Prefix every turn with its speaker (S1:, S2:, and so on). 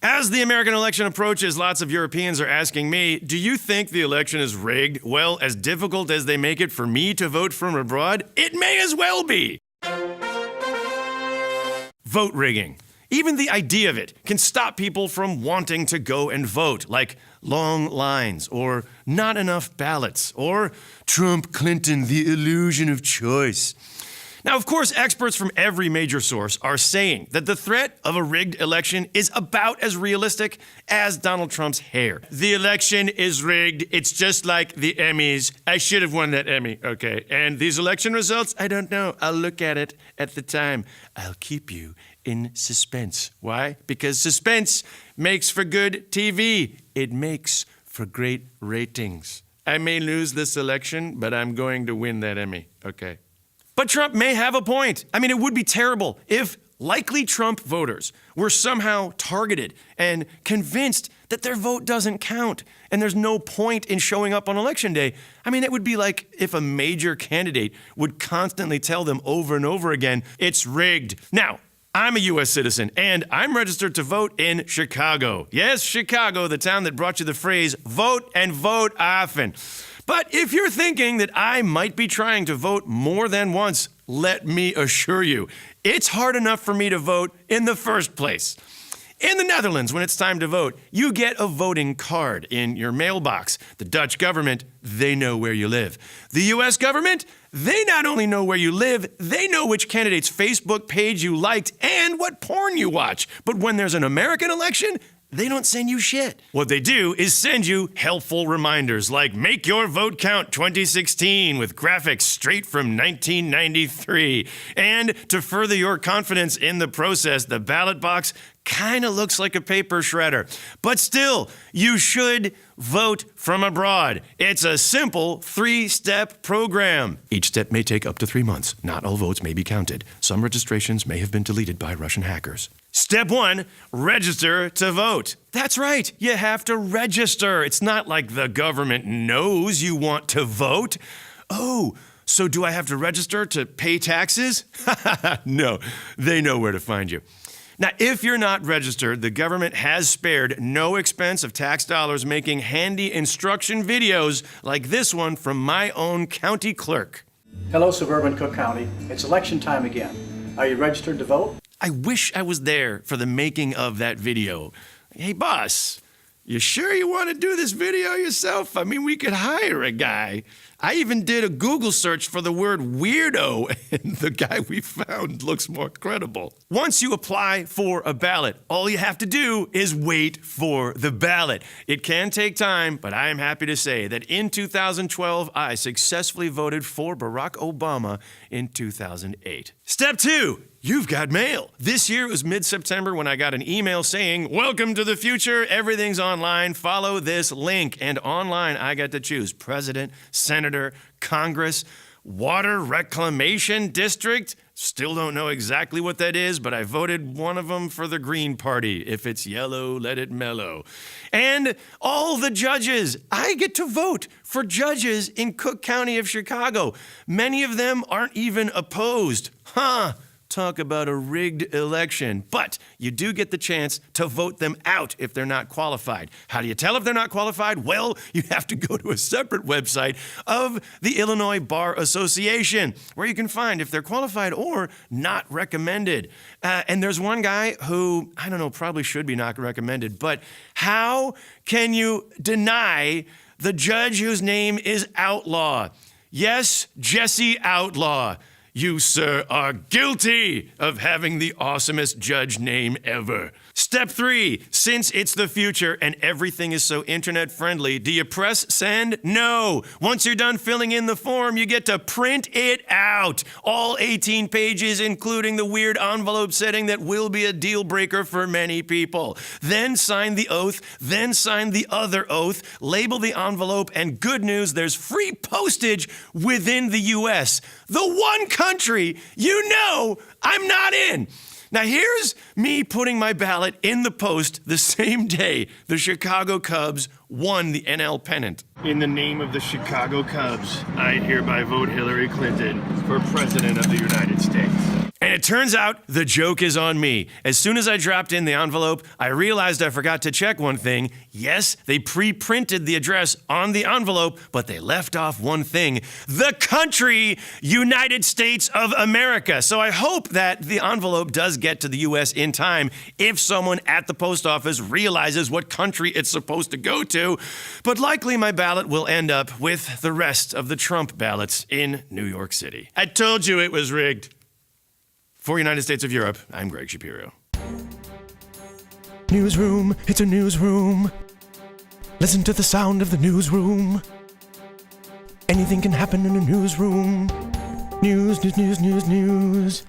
S1: As the American election approaches, lots of Europeans are asking me, do you think the election is rigged? Well, as difficult as they make it for me to vote from abroad, it may as well be. Vote rigging. Even the idea of it can stop people from wanting to go and vote, like long lines, or not enough ballots, or Trump, Clinton, the illusion of choice. Now, of course, experts from every major source are saying that the threat of a rigged election is about as realistic as Donald Trump's hair. The election is rigged. It's just like the Emmys. I should have won that Emmy. Okay. And these election results, I don't know. I'll look at it at the time. I'll keep you in suspense. Why? Because suspense makes for good TV. It makes for great ratings. I may lose this election, but I'm going to win that Emmy. Okay. But Trump may have a point. I mean, it would be terrible if likely Trump voters were somehow targeted and convinced that their vote doesn't count and there's no point in showing up on election day. I mean, it would be like if a major candidate would constantly tell them over and over again, it's rigged. Now, I'm a U.S. citizen, and I'm registered to vote in Chicago. Yes, Chicago, the town that brought you the phrase, vote and vote often. But if you're thinking that I might be trying to vote more than once, let me assure you, it's hard enough for me to vote in the first place. In the Netherlands, when it's time to vote, you get a voting card in your mailbox. The Dutch government, they know where you live. The U.S. government, they not only know where you live, they know which candidate's Facebook page you liked and what porn you watch. But when there's an American election, they don't send you shit. What they do is send you helpful reminders like Make Your Vote Count 2016 with graphics straight from 1993. And to further your confidence in the process, the ballot box kind of looks like a paper shredder. But still, you should vote from abroad. It's a simple 3-step program. Each step may take up to 3 months. Not all votes may be counted. Some registrations may have been deleted by Russian hackers. Step 1, register to vote. That's right, you have to register. It's not like the government knows you want to vote. Oh, so do I have to register to pay taxes? No, they know where to find you. Now, if you're not registered, the government has spared no expense of tax dollars making handy instruction videos like this one from my own county clerk.
S2: Hello, suburban Cook County. It's election time again. Are you registered to vote?
S1: I wish I was there for the making of that video. Hey, boss, you sure you want to do this video yourself? I mean, we could hire a guy. I even did a Google search for the word weirdo, and the guy we found looks more credible. Once you apply for a ballot, all you have to do is wait for the ballot. It can take time, but I am happy to say that in 2012, I successfully voted for Barack Obama in 2008. Step 2. You've got mail. This year it was mid-September when I got an email saying, welcome to the future, everything's online, follow this link. And online I got to choose president, senator, Congress, water reclamation district. Still don't know exactly what that is, but I voted one of them for the Green Party. If it's yellow, let it mellow. And all the judges. I get to vote for judges in Cook County of Chicago. Many of them aren't even opposed. Talk about a rigged election. But you do get the chance to vote them out if they're not qualified. How do you tell if they're not qualified? Well, you have to go to a separate website of the Illinois Bar Association where you can find if they're qualified or not recommended. And there's one guy who, I don't know, probably should be not recommended, but how can you deny the judge whose name is Outlaw? Yes, Jesse Outlaw. You, sir, are guilty of having the awesomest judge name ever. Step 3, since it's the future and everything is so internet friendly, do you press send? No. Once you're done filling in the form, you get to print it out. All 18 pages, including the weird envelope setting that will be a deal breaker for many people. Then sign the oath, then sign the other oath, label the envelope, and good news, there's free postage within the U.S. The one country you know I'm not in. Now here's me putting my ballot in the post the same day the Chicago Cubs won the NL pennant. In the name of the Chicago Cubs, I hereby vote Hillary Clinton for President of the United States. And it turns out the joke is on me. As soon as I dropped in the envelope, I realized I forgot to check one thing. Yes, they pre-printed the address on the envelope, but they left off one thing: the country, United States of America. So I hope that the envelope does get to the U.S. in time if someone at the post office realizes what country it's supposed to go to. But likely my ballot will end up with the rest of the Trump ballots in New York City. I told you it was rigged. For United States of Europe, I'm Greg Shapiro.
S3: Newsroom, it's a newsroom. Listen to the sound of the newsroom. Anything can happen in a newsroom. News, news, news, news, news.